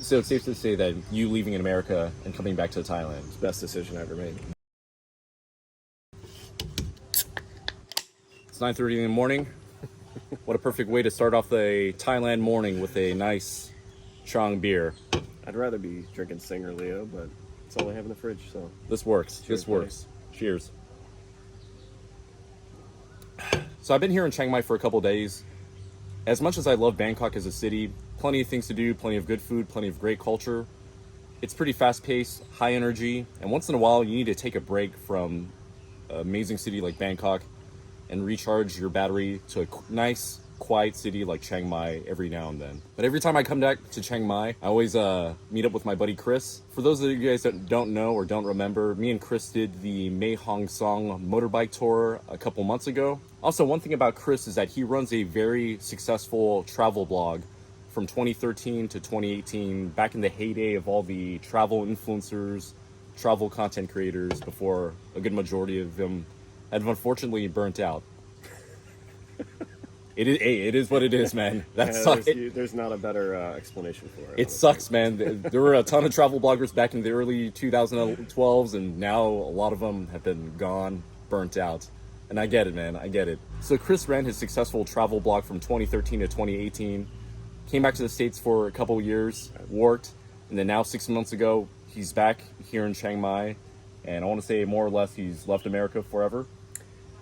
So it's safe to say that you leaving in America and coming back to Thailand is the Best decision I ever made. It's 9:30 in the morning. What a perfect way to start off the Thailand morning with a nice Chang beer. I'd rather be drinking Singer Leo, but it's all I have in the fridge, so This works. Cheers, This works. Cheers. So I've been here in Chiang Mai for a couple days. As much as I love Bangkok as a city, plenty of things to do, plenty of good food, plenty of great culture. It's pretty fast-paced, high energy, and once in a while you need to take a break from an amazing city like Bangkok and recharge your battery to a nice, quiet city like Chiang Mai every now and then. But every time I come back to Chiang Mai, I always meet up with my buddy Chris. For those of you guys that don't know or don't remember, me and Chris did the Mae Hong Song motorbike tour a couple months ago. Also, one thing about Chris is that he runs a very successful travel blog from 2013 to 2018, back in the heyday of all the travel influencers, travel content creators, before a good majority of them have unfortunately burnt out. It is what it is, man. That sucks. There's not a better explanation for it. It sucks, man. There were a ton of travel bloggers back in the early 2012s, and now a lot of them have been gone, burnt out. And I get it, man. I get it. So Chris ran his successful travel blog from 2013 to 2018, came back to the States for a couple years, worked, and then now 6 months ago, he's back here in Chiang Mai. And I want to say more or less he's left America forever.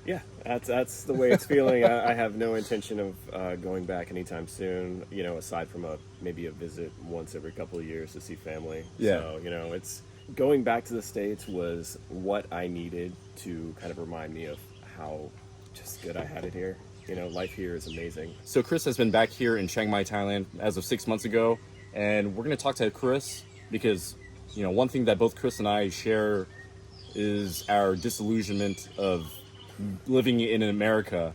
Yeah, that's the way it's feeling. I have no intention of going back anytime soon. You know, aside from maybe a visit once every couple of years to see family. Yeah. So it's going back to the States was what I needed to kind of remind me of how just good I had it here. You know, life here is amazing. So Chris has been back here in Chiang Mai, Thailand as of 6 months ago, and we're going to talk to Chris because, one thing that both Chris and I share is our disillusionment of living in America.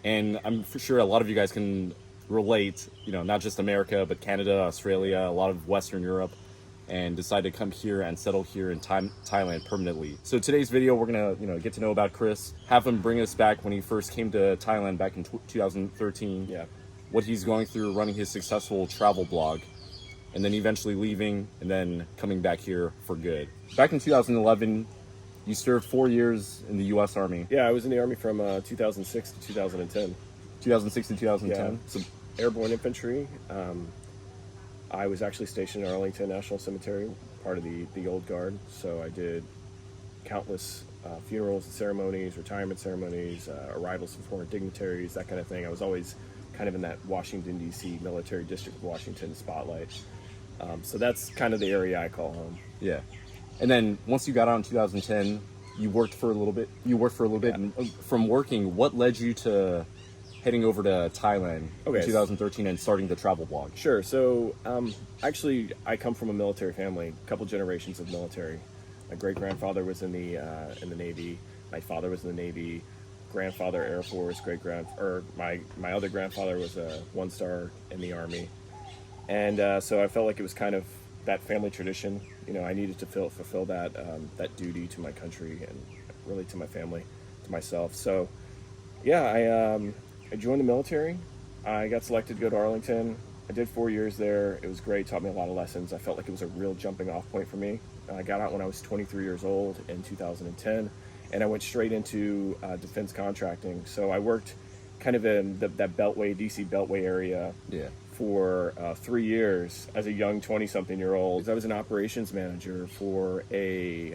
And I'm for sure a lot of you guys can relate, not just America, but Canada, Australia, a lot of Western Europe, and decide to come here and settle here in Thailand permanently. So today's video, we're gonna, get to know about Chris, have him bring us back when he first came to Thailand back in 2013. Yeah. What he's going through running his successful travel blog, and then eventually leaving and then coming back here for good. Back in 2011, you served 4 years in the U.S. Army. Yeah, I was in the Army from 2006 to 2010. 2006 to 2010? Yeah. So airborne infantry. I was actually stationed in Arlington National Cemetery, part of the old guard. So I did countless funerals and ceremonies, retirement ceremonies, arrivals for foreign dignitaries, that kind of thing. I was always kind of in that Washington, D.C. military district of Washington spotlight. So that's kind of the area I call home. Yeah. And then once you got out in 2010, you worked for a little bit. Yeah. And from working, what led you to heading over to Thailand in 2013 and starting the travel blog? Sure. So actually, I come from a military family, a couple generations of military. My great-grandfather was in the Navy. My father was in the Navy. Grandfather, Air Force. My other grandfather was a one-star in the Army. And so I felt like it was kind of that family tradition. I needed to fulfill that duty to my country and really to my family, to myself. So, yeah, I joined the military. I got selected to go to Arlington. I did 4 years there. It was great. Taught me a lot of lessons. I felt like it was a real jumping off point for me. I got out when I was 23 years old in 2010, and I went straight into defense contracting. So I worked kind of in that Beltway, DC Beltway area. Yeah. For 3 years as a young 20-something-year-old. I was an operations manager for a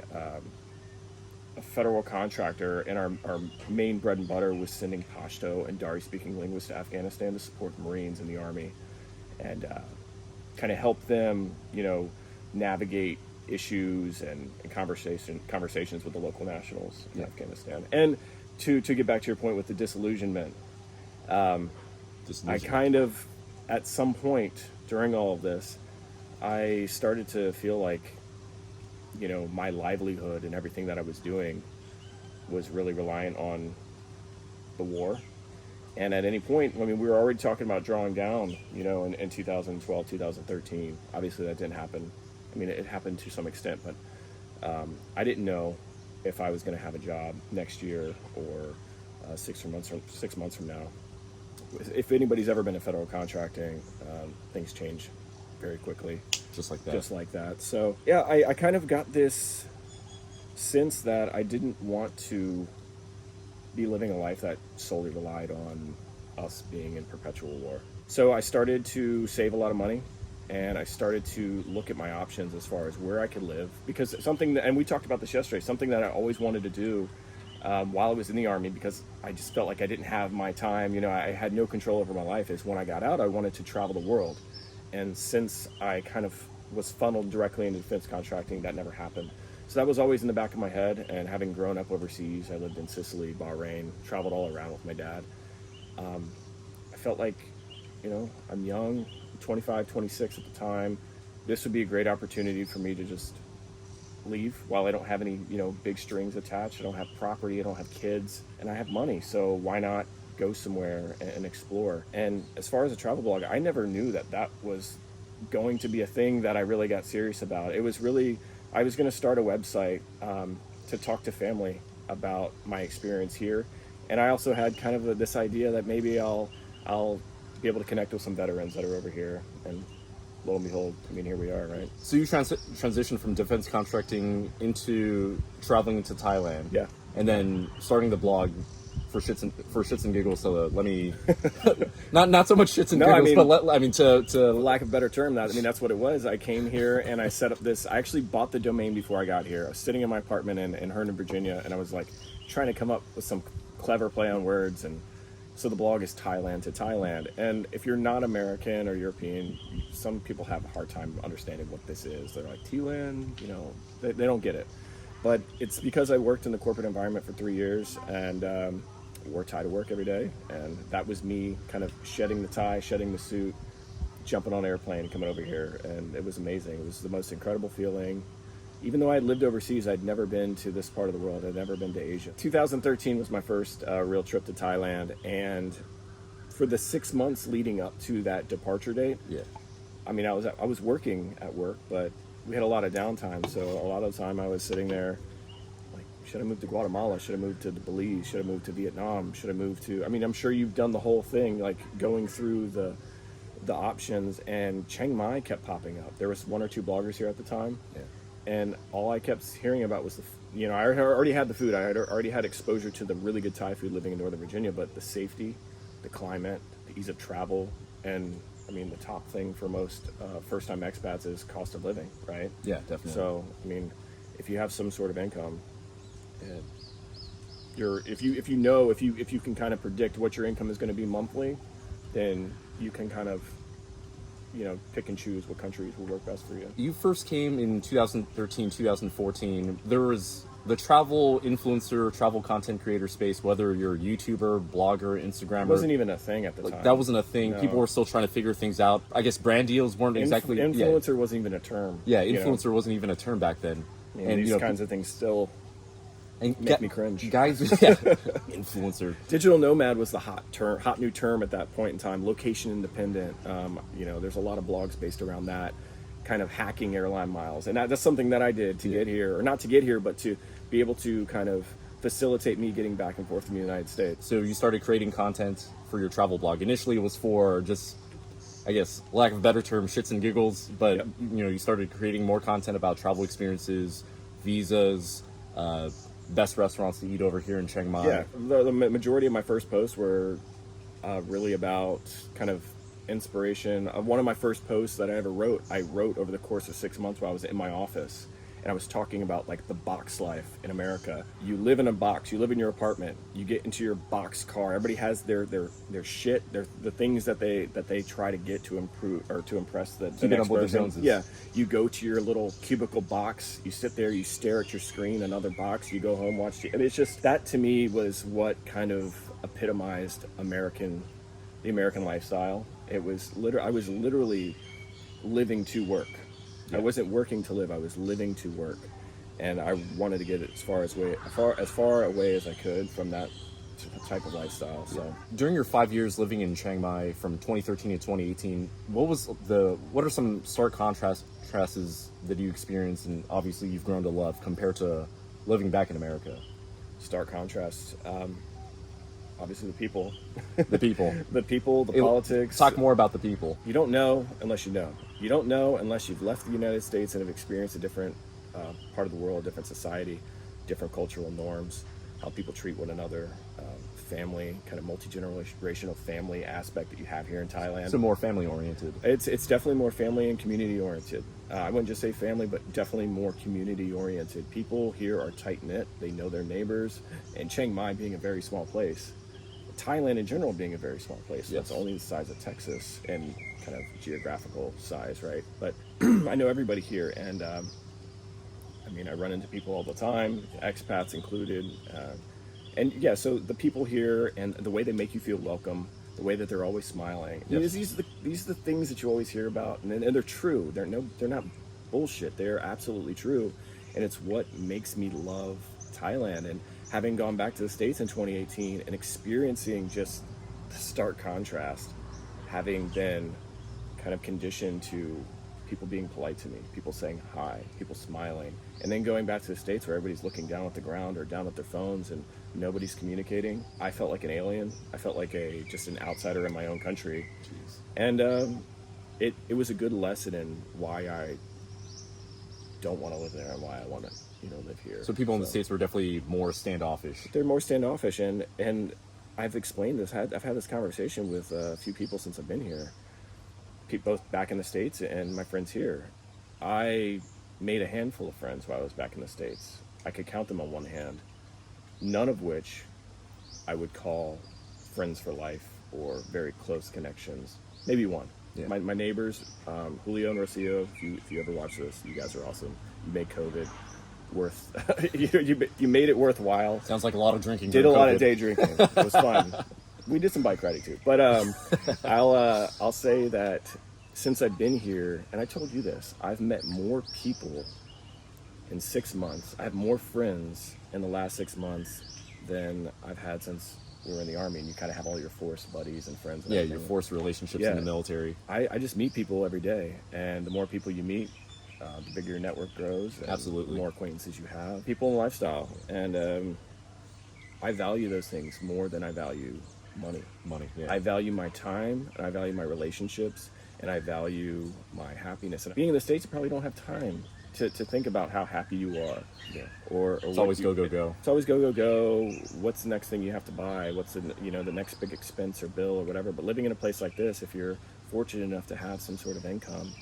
federal contractor, and our main bread and butter was sending Pashto and Dari-speaking linguists to Afghanistan to support Marines in the Army and kind of help them, navigate issues and conversations with the local nationals in Afghanistan. And to get back to your point with the disillusionment, I kind of, at some point during all of this, I started to feel like, my livelihood and everything that I was doing was really reliant on the war. And at any point, we were already talking about drawing down, in 2012, 2013. Obviously that didn't happen. It happened to some extent, but I didn't know if I was going to have a job next year or 6 months from now. If anybody's ever been in federal contracting, things change very quickly. Just like that. Just like that. So yeah, I kind of got this sense that I didn't want to be living a life that solely relied on us being in perpetual war. So I started to save a lot of money, and I started to look at my options as far as where I could live, because something that, and we talked about this yesterday, something that I always wanted to do while I was in the Army, because I just felt like I didn't have my time, you know, I had no control over my life, is when I got out, I wanted to travel the world. And since I kind of was funneled directly into defense contracting, that never happened. So that was always in the back of my head. And having grown up overseas, I lived in Sicily, Bahrain, traveled all around with my dad. I felt like, you know, I'm young, 25, 26 at the time. This would be a great opportunity for me to just leave while I don't have any, you know, big strings attached. I don't have property, I don't have kids, and I have money. So why not go somewhere and explore? And as far as a travel blog, I never knew that that was going to be a thing that I really got serious about. It was really, I was going to start a website to talk to family about my experience here. And I also had kind of this idea that maybe I'll be able to connect with some veterans that are over here. And lo and behold, I mean, here we are, right? So you transitioned from defense contracting into traveling to Thailand. Yeah. And then starting the blog for shits and giggles. So let me not so much shits and giggles, but for lack of a better term, that's what it was. I came here and I set up this. I actually bought the domain before I got here. I was sitting in my apartment in Herndon, Virginia, and I was like trying to come up with some clever play on words. And so the blog is Thailand to Thailand. And if you're not American or European, some people have a hard time understanding what this is. They're like, Tieland, you know, they don't get it. But it's because I worked in the corporate environment for 3 years and wore a tie to work every day. And that was me kind of shedding the tie, shedding the suit, jumping on an airplane, coming over here. And it was amazing. It was the most incredible feeling. Even though I had lived overseas, I'd never been to this part of the world. I'd never been to Asia. 2013 was my first real trip to Thailand. And for the 6 months leading up to that departure date, I mean, I was working at work, but we had a lot of downtime. So a lot of the time I was sitting there, like, should I move to Guatemala? Should I move to Belize? Should I move to Vietnam? Should I move to, I mean, I'm sure you've done the whole thing, like going through the options, and Chiang Mai kept popping up. There was 1 or 2 bloggers here at the time. Yeah. And all I kept hearing about was I already had the food. I had already had exposure to the really good Thai food living in Northern Virginia, but the safety, the climate, the ease of travel, and I mean, the top thing for most first-time expats is cost of living, right? Yeah, definitely. So, I mean, if you have some sort of income, if you can kind of predict what your income is going to be monthly, then you can kind of, you know, pick and choose what countries will work best for you. You first came in 2013, 2014. There was the travel influencer, travel content creator space, whether you're a YouTuber, blogger, Instagrammer. It wasn't even a thing at the time. That wasn't a thing. No. People were still trying to figure things out. I guess brand deals weren't exactly... Influencer wasn't even a term. Yeah, influencer wasn't even a term back then. And these kinds of things still make me cringe. Guys, influencer. Digital nomad was the hot new term at that point in time. Location independent. There's a lot of blogs based around that, kind of hacking airline miles, and that's something that I did to get here, or not to get here, but to be able to kind of facilitate me getting back and forth from the United States. So you started creating content for your travel blog. Initially, it was for just, I guess, lack of a better term, shits and giggles. But you started creating more content about travel experiences, visas, best restaurants to eat over here in Chiang Mai. Yeah, the majority of my first posts were really about kind of inspiration. One of my first posts that I ever wrote, I wrote over the course of 6 months while I was in my office. And I was talking about like the box life in America. You live in a box, you live in your apartment, you get into your box car. Everybody has their shit, the things that they try to get to improve or to impress the next person. Yeah, you go to your little cubicle box, you sit there, you stare at your screen, another box, you go home, watch and it's just, that to me was what kind of epitomized the American lifestyle. It was I was literally living to work. I wasn't working to live, I was living to work. And I wanted to get it as far away as I could from that type of lifestyle. So during your 5 years living in Chiang Mai from 2013 to 2018, what are some stark contrasts that you experienced, and obviously you've grown to love, compared to living back in America? Stark contrast. obviously the people, The people. the people, the politics. Talk more about the people. You don't know unless you know. You don't know unless you've left the United States and have experienced a different part of the world, different society, different cultural norms, how people treat one another, family, kind of multi-generational family aspect that you have here in Thailand. So more family oriented. It's definitely more family and community oriented. I wouldn't just say family, but definitely more community oriented. People here are tight knit. They know their neighbors. And Chiang Mai being a very small place, Thailand in general being a very small place. Yes. That's only the size of Texas and kind of geographical size, right? But I know everybody here, and I mean, I run into people all the time, expats included. And yeah, so the people here and the way they make you feel welcome, the way that they're always smiling. Yes. These are the things that you always hear about, and they're true. They're not bullshit. They're absolutely true, and it's what makes me love Thailand. And having gone back to the States in 2018 and experiencing just the stark contrast, having been kind of conditioned to people being polite to me, people saying hi, people smiling, and then going back to the States where everybody's looking down at the ground or down at their phones and nobody's communicating. I felt like an alien. I felt like just an outsider in my own country. Jeez. And it was a good lesson in why I don't want to live there and why I want to live here. So people in the States were definitely more standoffish. They're more standoffish, and I've explained this. I've had this conversation with a few people since I've been here, both back in the States and my friends here. I made a handful of friends while I was back in the States. I could count them on one hand, none of which I would call friends for life or very close connections. Maybe one. Yeah. My neighbors, Julio and Rocio, if you ever watch this, you guys are awesome. You made COVID worth, you made it worthwhile. Sounds like a lot of drinking. Did a during lot COVID. of day drinking. It was fun. We did some bike riding too. But I'll say that since I've been here, and I told you this, I've met more people in 6 months. I have more friends in the last 6 months than I've had since we were in the Army, and you kind of have all your forced buddies and friends. And Yeah, everything. your forced relationships Yeah. in the military. I just meet people every day, and the more people you meet, the bigger your network grows. And Absolutely. the more acquaintances you have. People and lifestyle. And I value those things more than I value money. Money. Yeah. I value my time, and I value my relationships, and I value my happiness. And being in the States, you probably don't have time to think about how happy you are. Yeah. Or It's always go, go, go. It's always go, go, go. What's the next thing you have to buy? What's the next big expense or bill or whatever? But living in a place like this, if you're fortunate enough to have some sort of income,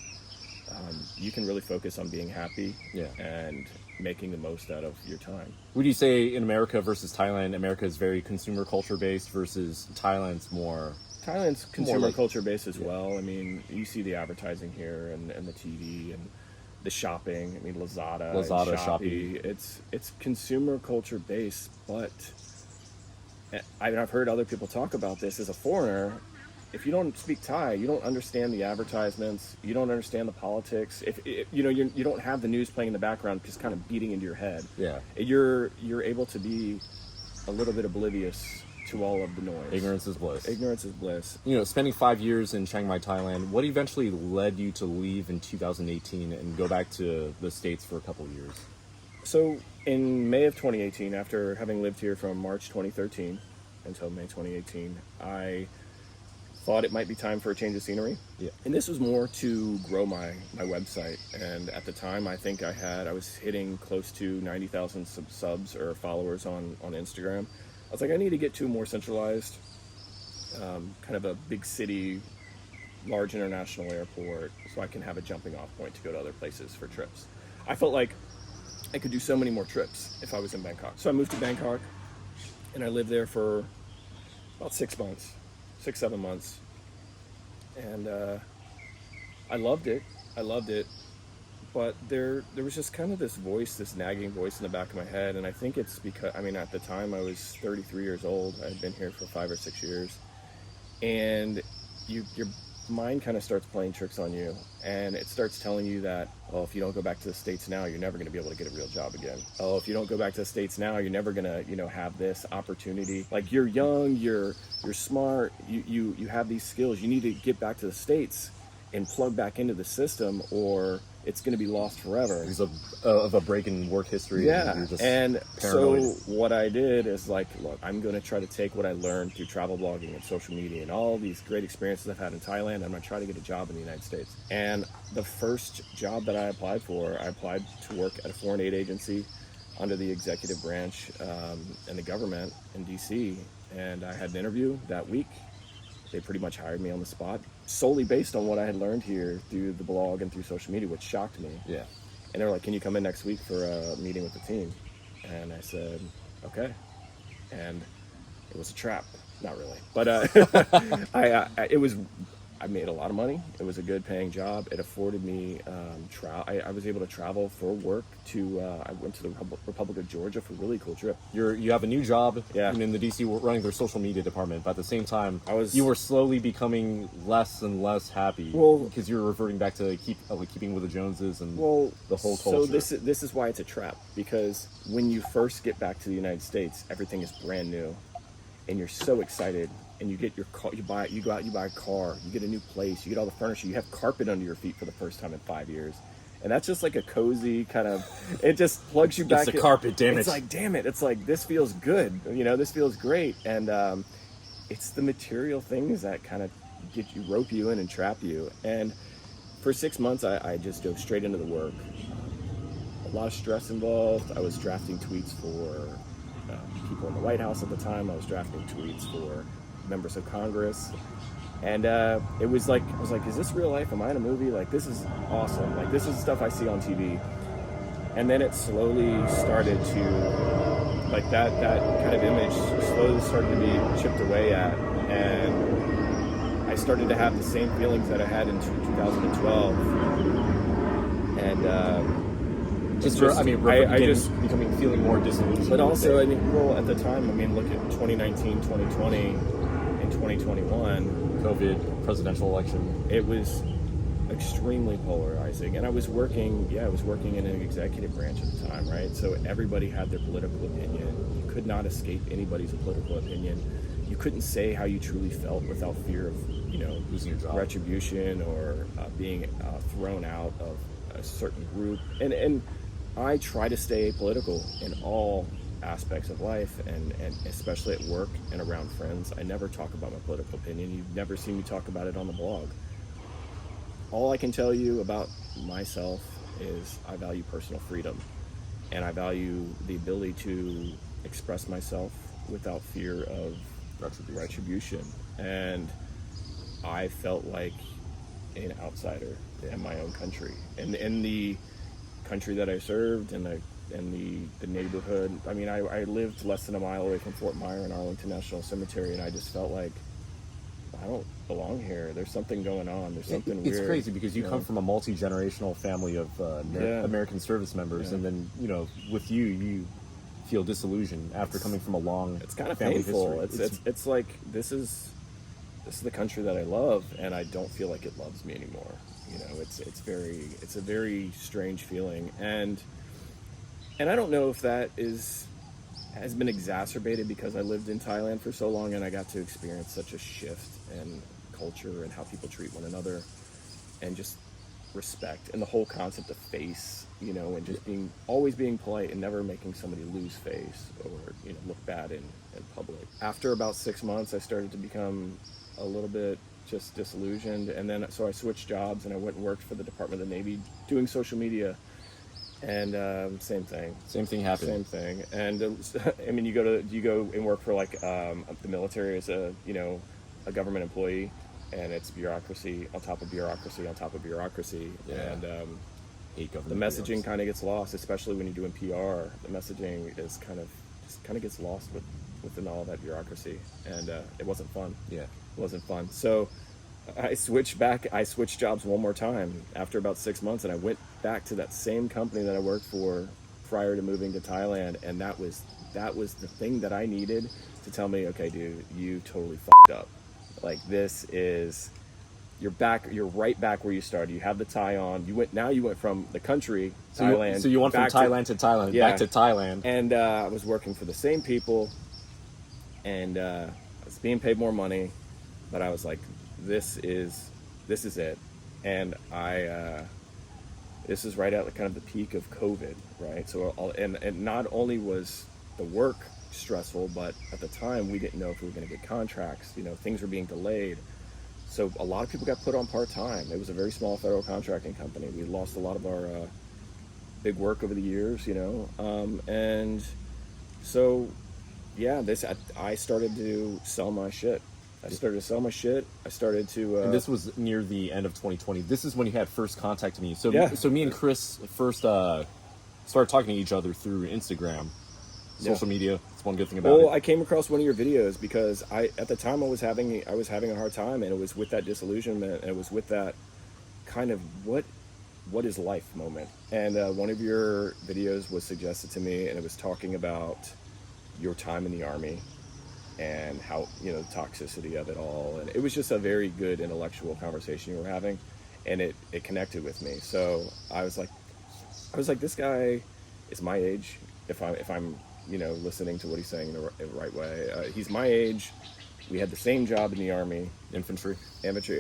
you can really focus on being happy. Yeah. And making the most out of your time. Would you say in America versus Thailand, America is very consumer culture based versus Thailand's more? Thailand's consumer like- culture based as yeah. well. I mean, you see the advertising here and the TV and the shopping. I mean, Lazada, and Shopee. It's consumer culture based, but I've heard other people talk about this as a foreigner. If you don't speak Thai, you don't understand the advertisements. You don't understand the politics. If you don't have the news playing in the background, just kind of beating into your head. Yeah. You're able to be a little bit oblivious to all of the noise. Ignorance is bliss. Ignorance is bliss. Spending 5 years in Chiang Mai, Thailand, what eventually led you to leave in 2018 and go back to the States for a couple of years? So in May of 2018, after having lived here from March 2013 until May 2018, I thought it might be time for a change of scenery. Yeah. And this was more to grow my website. And at the time, I think I was hitting close to 90,000 subs or followers on Instagram. I was like, I need to get to a more centralized, kind of a big city, large international airport, so I can have a jumping off point to go to other places for trips. I felt like I could do so many more trips if I was in Bangkok. So I moved to Bangkok, and I lived there for about 6 months. 6-7 months, and I loved it, but there was just kind of this nagging voice in the back of my head, and I think it's because, at the time I was 33 years old. I had been here for 5 or 6 years, and your mind kind of starts playing tricks on you, and it starts telling you that, oh, if you don't go back to the States now, you're never going to be able to get a real job again. Oh, if you don't go back to the States now, you're never going to, have this opportunity. Like, you're young, you're smart, you have these skills. You need to get back to the States and plug back into the system, or it's going to be lost forever. Because of a break in work history. Yeah, You're just and paranoid. so what I did is like, look, I'm going to try to take what I learned through travel blogging and social media and all these great experiences I've had in Thailand. I'm going to try to get a job in the United States. And the first job that I applied for, I applied to work at a foreign aid agency under the executive branch in the government in DC. And I had an interview that week. They pretty much hired me on the spot, solely based on what I had learned here through the blog and through social media, which shocked me. Yeah. And they were like, can you come in next week for a meeting with the team? And I said, okay. And it was a trap. Not really. But I made a lot of money. It was a good paying job. It afforded me I was able to travel for work to, I went to the Republic of Georgia for a really cool trip. You have a new job Yeah. in the DC running their social media department, but at the same time, you were slowly becoming less and less happy because you were reverting back to keeping with the Joneses and the whole culture. So this is why it's a trap, because when you first get back to the United States, everything is brand new, and you're so excited. And you get your car, you go out, you buy a car, you get a new place, you get all the furniture, you have carpet under your feet for the first time in 5 years. And that's just like a cozy kind of, it just plugs you back. It's the carpet, damn it. It's like, damn it. It's like, this feels good. This feels great. And it's the material things that kind of rope you in and trap you. And for 6 months, I just dove straight into the work. A lot of stress involved. I was drafting tweets for people in the White House at the time. I was drafting tweets for members of Congress, and it was like, I was like, is this real life? Am I in a movie? Like, this is awesome. Like, this is stuff I see on TV. And then it slowly started to, like, that kind of image slowly started to be chipped away at, and I started to have the same feelings that I had in 2012. And feeling more disillusioned. But also, at the time, look at 2019, 2020, and 2021. COVID, presidential election. It was extremely polarizing. And I was working in an executive branch at the time, right? So everybody had their political opinion. You could not escape anybody's political opinion. You couldn't say how you truly felt without fear of, losing your job, retribution, or being thrown out of a certain group. And I try to stay apolitical in all aspects of life, and especially at work and around friends. I never talk about my political opinion. You've never seen me talk about it on the blog. All I can tell you about myself is I value personal freedom, and I value the ability to express myself without fear of retribution. And I felt like an outsider in my own country, and in the country that I served, and the neighborhood. I lived less than a mile away from Fort Myer and Arlington National Cemetery, and I just felt like I don't belong here. There's something going on. There's something weird. It's crazy because you come from a multi-generational family of American service members, and then with you feel disillusioned after coming from a long. It's kind of family painful. history. It's like this is the country that I love, and I don't feel like it loves me anymore. It's a very strange feeling, and I don't know if that has been exacerbated because I lived in Thailand for so long, and I got to experience such a shift in culture and how people treat one another, and just respect, and the whole concept of face, and just always being polite and never making somebody lose face or look bad in public. After about 6 months, I started to become a little bit just disillusioned, and then so I switched jobs and I went and worked for the Department of the Navy doing social media, and same thing happened. And you go and work for the military as a government employee, and it's bureaucracy on top of bureaucracy on top of bureaucracy. And the messaging kind of gets lost, especially when you're doing PR. The messaging is kind of gets lost within all that bureaucracy, and it wasn't fun. It wasn't fun. So I switched jobs one more time after about 6 months, and I went back to that same company that I worked for prior to moving to Thailand, and that was the thing that I needed to tell me, okay, dude, you totally fucked up. Like, you're right back where you started. You have the tie on. You went from the country, Thailand. So you went from Thailand to Thailand, back to Thailand. And I was working for the same people, and I was being paid more money, but I was like, this is it. And This is right at kind of the peak of COVID, right? So, and not only was the work stressful, but at the time we didn't know if we were going to get contracts. You know, things were being delayed. So a lot of people got put on part-time. It was a very small federal contracting company. We lost a lot of our big work over the years, you know. And so, yeah, I started to sell my shit. I started to sell my shit. I started to... and this was near the end of 2020. This is when you had first contacted me. So, Yeah. so me and Chris first started talking to each other through Instagram. Social media. It's one good thing about it. Well, I came across one of your videos because at the time I was having a hard time, and it was with that disillusionment, and it was with that kind of what is life moment. And one of your videos was suggested to me, and it was talking about your time in the Army and how, you know, the toxicity of it all. And it was just a very good intellectual conversation you were having, and it connected with me. So I was like, this guy is my age. If I'm you know, listening to what he's saying in the right way. He's my age. We had the same job in the Army. Infantry.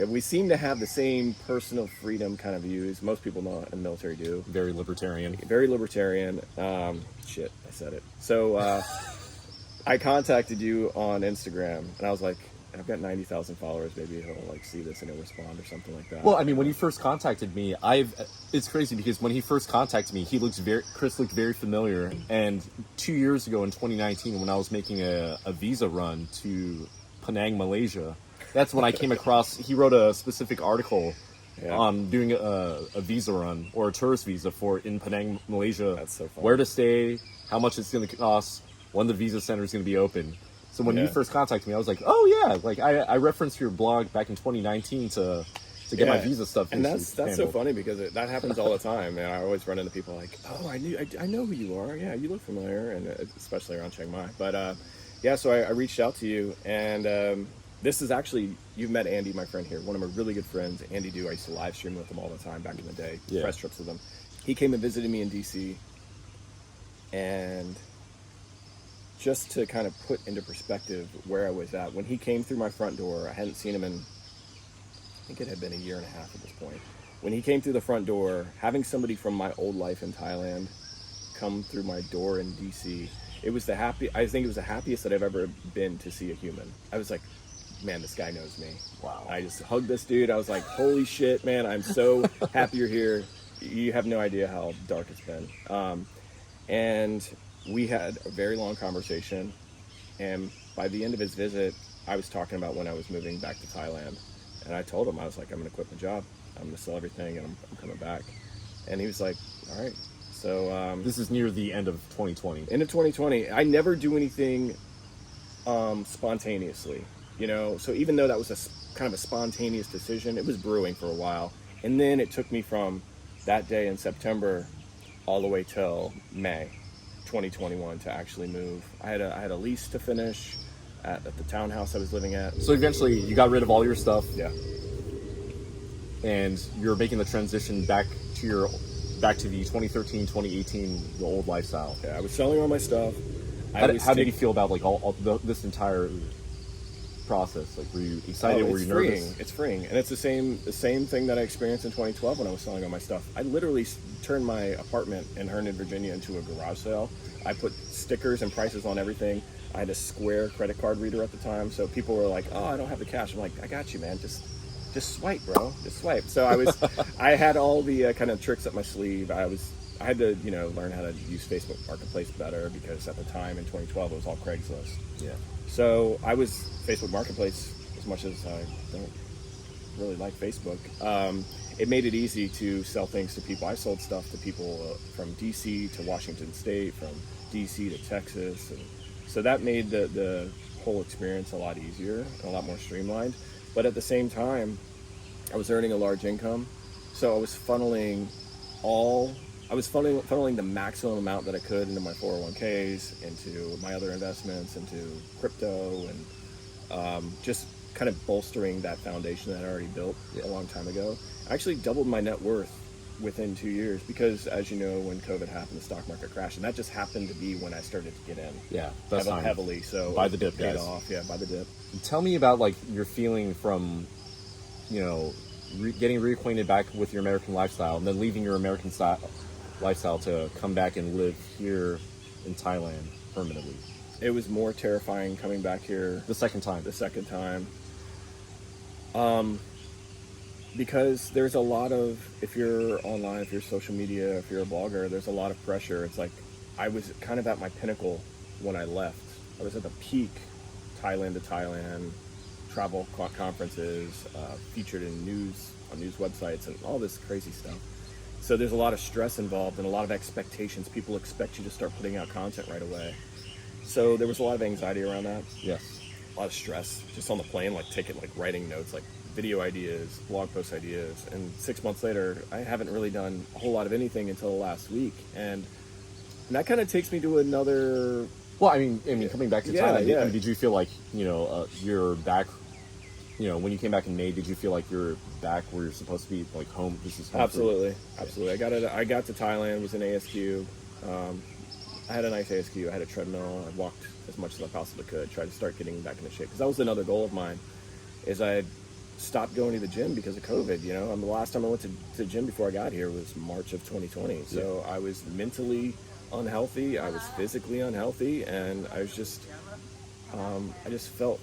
We seem to have the same personal freedom kind of views. Most people not in the military do. Very libertarian. Very libertarian. Shit, I said it. So I contacted you on Instagram, and I was like, I've got 90,000 followers. Maybe he'll like see this and he'll respond or something like that. Well, I mean, when you first contacted me, it's crazy because when he first contacted me, Chris looked very familiar. And 2 years ago in 2019, when I was making a visa run to Penang, Malaysia, that's when I came across, he wrote a specific article on doing a visa run or a tourist visa in Penang, Malaysia. That's so fun. Where to stay, how much it's going to cost, when the visa center is going to be open. So when you first contacted me, I was like, oh yeah, like I referenced your blog back in 2019 to get my visa stuff. And that's so funny because that happens all the time. And I always run into people like, oh, I know who you are. Yeah, you look familiar, and especially around Chiang Mai. But yeah, so I reached out to you, and this is actually, you've met Andy, my friend here, one of my really good friends, Andy Dew. I used to live stream with him all the time back in the day, press trips with him. He came and visited me in DC, and just to kind of put into perspective where I was at, when he came through my front door, I hadn't seen him in, I think it had been a year and a half at this point. When he came through the front door, having somebody from my old life in Thailand come through my door in DC, I think it was the happiest that I've ever been to see a human. I was like, man, this guy knows me. Wow. I just hugged this dude. I was like, holy shit, man, I'm so happy you're here. You have no idea how dark it's been. And we had a very long conversation, and by the end of his visit, I was talking about when I was moving back to Thailand, and I told him, I was like, I'm going to quit my job, I'm going to sell everything, and I'm coming back. And he was like, all right. So this is near the end of 2020. End of 2020. I never do anything spontaneously, you know. So even though that was kind of a spontaneous decision, it was brewing for a while, and then it took me from that day in September all the way till May 2021 to actually move. I had a lease to finish at the townhouse I was living at. So eventually you got rid of all your stuff. Yeah. And you're making the transition back to the 2013, 2018, the old lifestyle. Yeah, I was selling all my stuff. How did you feel about like this entire process? Like, were you excited? Were you nervous? It's freeing, and it's the same thing that I experienced in 2012 when I was selling all my stuff. I literally turned my apartment in Herndon, Virginia, into a garage sale. I put stickers and prices on everything. I had a Square credit card reader at the time, so people were like, "Oh, I don't have the cash." I'm like, "I got you, man. Just swipe, bro. Just swipe." So I had all the kind of tricks up my sleeve. I had to, you know, learn how to use Facebook Marketplace better, because at the time in 2012 it was all Craigslist. Yeah. So I was Facebook Marketplace, as much as I don't really like Facebook. It made it easy to sell things to people. I sold stuff to people from DC to Washington State, from DC to Texas, and so that made the whole experience a lot easier and a lot more streamlined. But at the same time, I was earning a large income, so I was funneling the maximum amount that I could into my 401ks, into my other investments, into crypto, and just kind of bolstering that foundation that I already built a long time ago. I actually doubled my net worth within 2 years because, as you know, when COVID happened, the stock market crashed, and that just happened to be when I started to get in. Yeah, that's heavily. So buy the dip, paid guys. off. Yeah, buy the dip. Tell me about like your feeling from, you know, getting reacquainted back with your American lifestyle, and then leaving your American lifestyle to come back and live here in Thailand permanently? It was more terrifying coming back here The second time. Because there's a lot of, if you're online, if you're social media, if you're a blogger, there's a lot of pressure. It's like I was kind of at my pinnacle when I left. I was at the peak, Thailand to Thailand, travel conferences, featured in news, on news websites, and all this crazy stuff. So there's a lot of stress involved and a lot of expectations. People expect you to start putting out content right away. So there was a lot of anxiety around that. Yes. A lot of stress just on the plane, like writing notes, like video ideas, blog post ideas. And 6 months later, I haven't really done a whole lot of anything until last week. And that kind of takes me to another. Well, I mean, coming back to Thailand, yeah. did you feel like, you're back, when you came back in May, did you feel like you're back where you're supposed to be, like home? This is home. Absolutely. I got to Thailand, was in ASQ. I had a nice ASQ. I had a treadmill. I walked as much as I possibly could. Tried to start getting back into shape because that was another goal of mine. Is I had stopped going to the gym because of COVID. The last time I went to the gym before I got here was March of 2020. So I was mentally unhealthy. I was physically unhealthy, and I was just, I just felt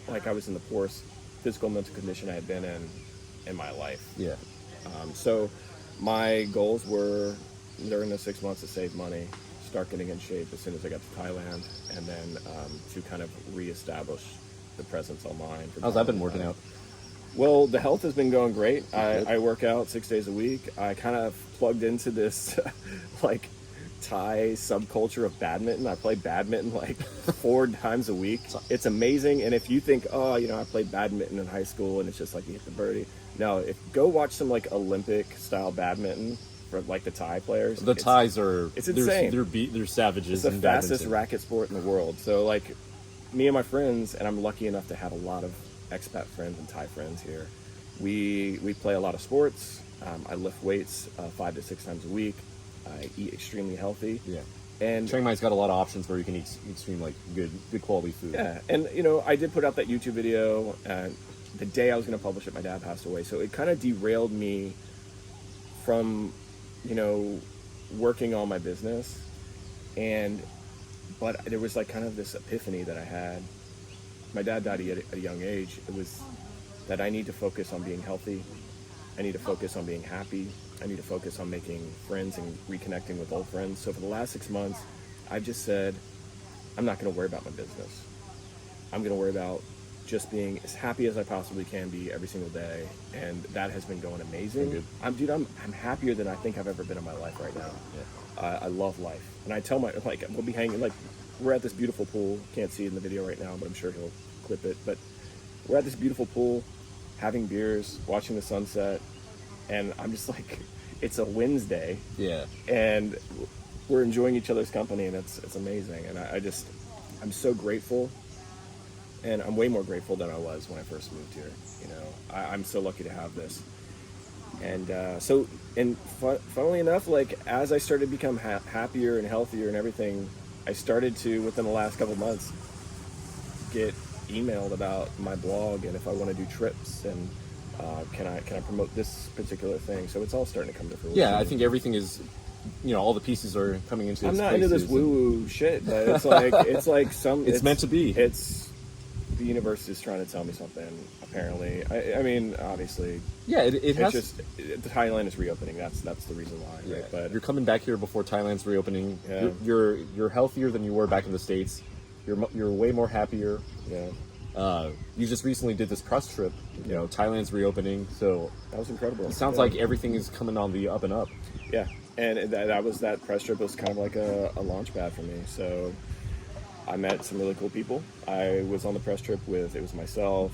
like I was in the poorest physical and mental condition I had been in my life. Yeah. So my goals were during the 6 months to save money, start getting in shape as soon as I got to Thailand, and then to kind of reestablish the presence online. How's that been working out? Well, the health has been going great. I work out 6 days a week. I kind of plugged into this like Thai subculture of badminton. I play badminton like 4 times a week. It's amazing. And if you think, I played badminton in high school and it's just like you hit the birdie. No, go watch some like Olympic style badminton for like the Thai players. The Thais it's insane. They're savages. It's the fastest racket sport in the world. So like me and my friends, and I'm lucky enough to have a lot of expat friends and Thai friends here. We play a lot of sports. I lift weights 5 to 6 times a week. I eat extremely healthy. Yeah. And Chiang Mai's got a lot of options where you can eat extreme good quality food. Yeah. And I did put out that YouTube video, and the day I was going to publish it, my dad passed away. So it kind of derailed me from, working on my business. But there was like kind of this epiphany that I had. My dad died at a young age. It was that I need to focus on being healthy. I need to focus on being happy. I need to focus on making friends and reconnecting with old friends. So for the last 6 months, I've just said, I'm not going to worry about my business. I'm going to worry about just being as happy as I possibly can be every single day. And that has been going amazing. I'm happier than I think I've ever been in my life right now. Yeah. I love life. And I tell we'll be hanging, we're at this beautiful pool. Can't see it in the video right now, but I'm sure he'll clip it. But we're at this beautiful pool, having beers, watching the sunset. And I'm just like, it's a Wednesday. Yeah. And we're enjoying each other's company, and it's amazing. And I'm so grateful. And I'm way more grateful than I was when I first moved here. I'm so lucky to have this. And funnily enough, as I started to become happier and healthier and everything, I started to, within the last couple months, get emailed about my blog and if I want to do trips and can I promote this particular thing. So it's all starting to come to fruition. Yeah, I think everything is, all the pieces are coming into. I'm not into this woo-woo shit, but it's it's meant to be. The universe is trying to tell me something. Apparently, I mean, obviously. Yeah, it has. The Thailand is reopening. That's the reason why. Yeah, right? But you're coming back here before Thailand's reopening. Yeah. You're healthier than you were back in the States. You're way more happier. Yeah. You just recently did this press trip. Thailand's reopening, so that was incredible. It sounds like everything is coming on the up and up. Yeah, and that press trip was kind of like a launch pad for me. So I met some really cool people. I was on the press trip with, it was myself,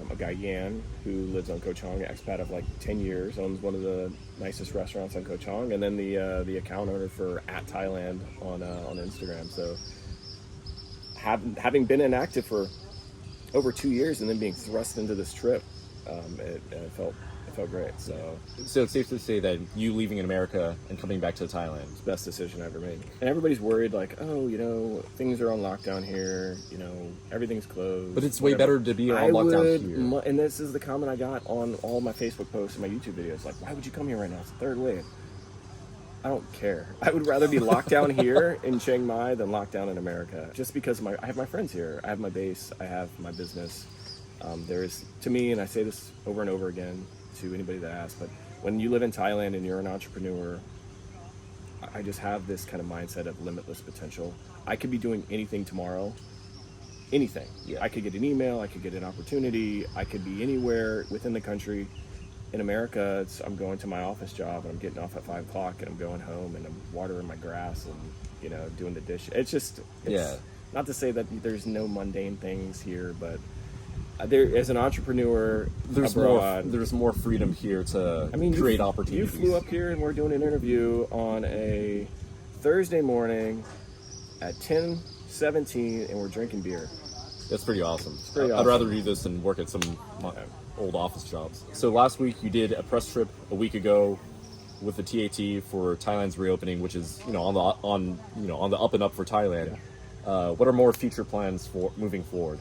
a guy Yan who lives on Koh Chang, an expat of 10 years, owns one of the nicest restaurants on Koh Chang, and then the account owner for @Thailand on Instagram. So having been inactive for over 2 years and then being thrust into this trip, it felt great. So So it's safe to say that you leaving in America and coming back to Thailand. it's the best decision I ever made. And everybody's worried, like, oh, things are on lockdown here. Everything's closed. But it's way whatever. better to be on I lockdown would, here. And this is the comment I got on all my Facebook posts and my YouTube videos. Like, why would you come here right now? It's the third wave. I don't care. I would rather be locked down here in Chiang Mai than locked down in America. Just because I have my friends here. I have my base. I have my business. There is, to me, and I say this over and over again to anybody that asks, but when you live in Thailand and you're an entrepreneur, I just have this kind of mindset of limitless potential. I could be doing anything tomorrow. Anything. Yeah. I could get an email. I could get an opportunity. I could be anywhere within the country. In America, I'm going to my office job and I'm getting off at 5 o'clock and I'm going home and I'm watering my grass and doing the dish. It's not to say that there's no mundane things here, but there, as an entrepreneur, There's more freedom here to create opportunities. You flew up here and we're doing an interview on a Thursday morning at 10:17 and we're drinking beer. That's pretty awesome. pretty I'd awesome. rather do this than work at some old office jobs. So last week you did a press trip a week ago with the TAT for Thailand's reopening, which is on the up and up for Thailand. What are more future plans for moving forward?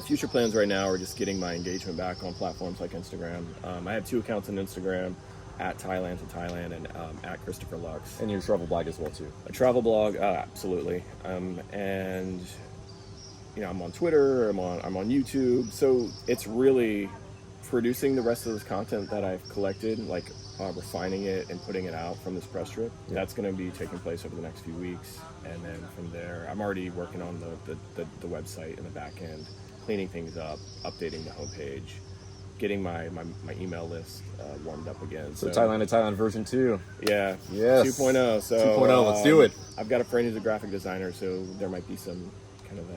Future plans right now are just getting my engagement back on platforms like Instagram. I have 2 accounts on Instagram, at Thailand to Thailand and at Christopher Lux. And your travel blog as well too. A travel blog, absolutely. And I'm on Twitter, I'm on YouTube. So it's really producing the rest of this content that I've collected, like refining it and putting it out from this press trip. Yeah. That's going to be taking place over the next few weeks. And then from there, I'm already working on the website and the back end, cleaning things up, updating the homepage, getting my email list warmed up again. So Thailand to Thailand version 2. Yeah. Yes. 2.0. So 2.0, let's do it. I've got a friend who's a graphic designer, so there might be some kind of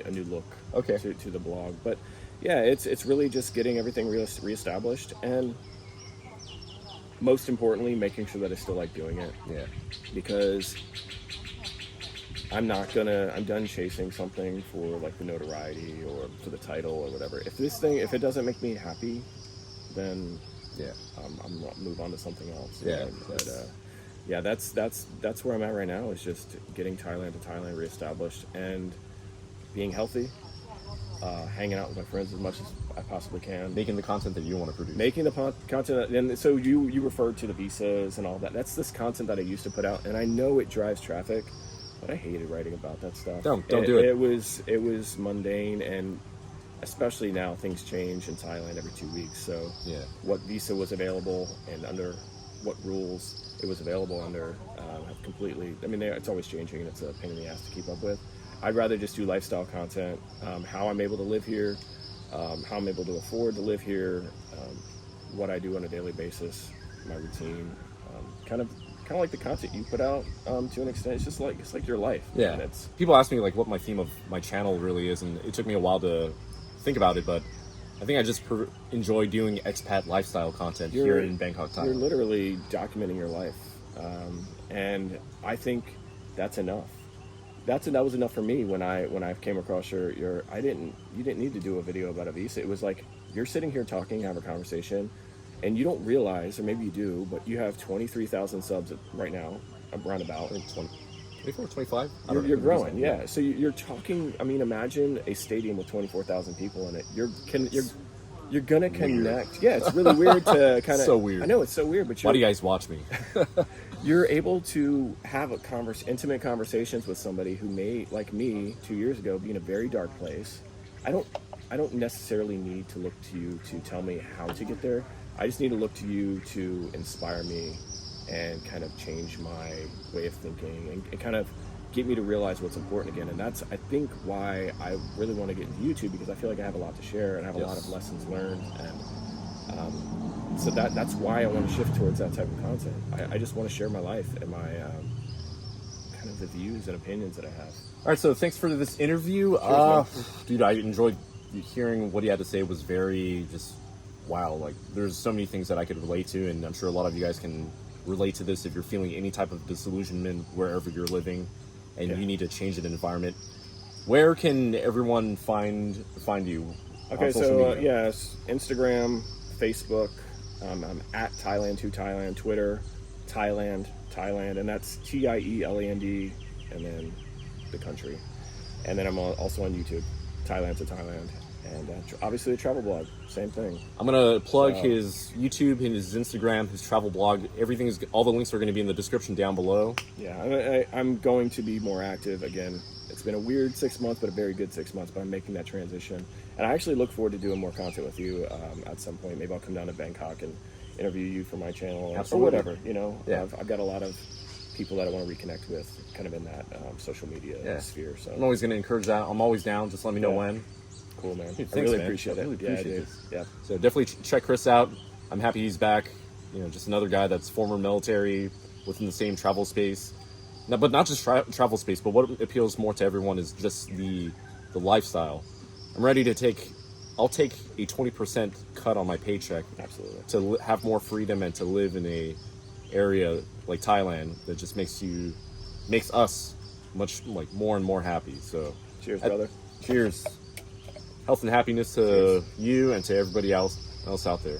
a new look to the blog. But yeah, it's really just getting everything reestablished and most importantly, making sure that I still like doing it. Yeah. Because I'm done chasing something for like the notoriety or for the title or whatever. If it doesn't make me happy, then I'm gonna move on to something else. Yeah. But that's where I'm at right now, is just getting Thailand to Thailand reestablished and being healthy, hanging out with my friends as much as I possibly can. Making the content that you want to produce. Making the content, and so you referred to the visas and all that. That's this content that I used to put out, and I know it drives traffic, but I hated writing about that stuff. Don't do it. It was mundane, and especially now things change in Thailand every 2 weeks. So what visa was available and under what rules it was available under have completely. I mean, it's always changing, and it's a pain in the ass to keep up with. I'd rather just do lifestyle content, how I'm able to live here, how I'm able to afford to live here, what I do on a daily basis, my routine, kind of like the content you put out to an extent. It's like your life. Yeah. And it's People ask me like what my theme of my channel really is, and it took me a while to think about it, but I think I just enjoy doing expat lifestyle content here in Bangkok, Thailand. You're literally documenting your life, and I think that's enough. That was enough for me when I came across your. You didn't need to do a video about a visa. It was like you're sitting here talking, have a conversation, and you don't realize, or maybe you do, but you have 23,000 subs right now, around about 24, 25? You're growing, yeah. So you're talking. I mean, imagine a stadium with 24,000 people in it. You're gonna connect. Weird. Yeah, it's really weird to kind of. So weird. I know it's so weird, but why do you guys watch me? You're able to have intimate conversations with somebody who may, like me, 2 years ago, be in a very dark place. I don't necessarily need to look to you to tell me how to get there. I just need to look to you to inspire me and kind of change my way of thinking and kind of get me to realize what's important again. And that's, I think, why I really want to get into YouTube, because I feel like I have a lot to share and I have a lot of lessons learned. And so that's why I want to shift towards that type of content. I just want to share my life and my kind of the views and opinions that I have. All right, so thanks for this interview. Dude, I enjoyed hearing what he had to say. It was very just wow. Like, there's so many things that I could relate to, and I'm sure a lot of you guys can relate to this if you're feeling any type of disillusionment wherever you're living and you need to change an environment. Where can everyone find you? Okay, on social so media? yes, Instagram, Facebook. I'm at Thailand, To Thailand, Twitter, Thailand, and that's Tieland, and then the country. And then I'm also on YouTube, Thailand to Thailand, and obviously a travel blog, same thing. I'm gonna plug So- his YouTube, his Instagram, his travel blog. Everything is all the links are going to be in the description down below. Yeah, I'm going to be more active again. It's been a weird 6 months, but a very good 6 months. But I'm making that transition, and I actually look forward to doing more content with you at some point. Maybe I'll come down to Bangkok and interview you for my channel or Absolutely. whatever. You know, Yeah. I've got a lot of people that I want to reconnect with, kind of in that social media sphere. So I'm always going to encourage that. I'm always down. Just let me know Yeah. when. cool, man. Dude, I thanks, really man. appreciate I it. really appreciate dude. this. Yeah. So definitely check Chris out. I'm happy he's back. You know, just another guy that's former military within the same travel space. No, but not just travel space, but what appeals more to everyone is just the lifestyle. I'm ready to take. I'll take a 20% cut on my paycheck Absolutely. to have more freedom and to live in a area like Thailand that just makes us much like more and more happy. So Cheers, brother. cheers. Health and happiness to you and to everybody else out there.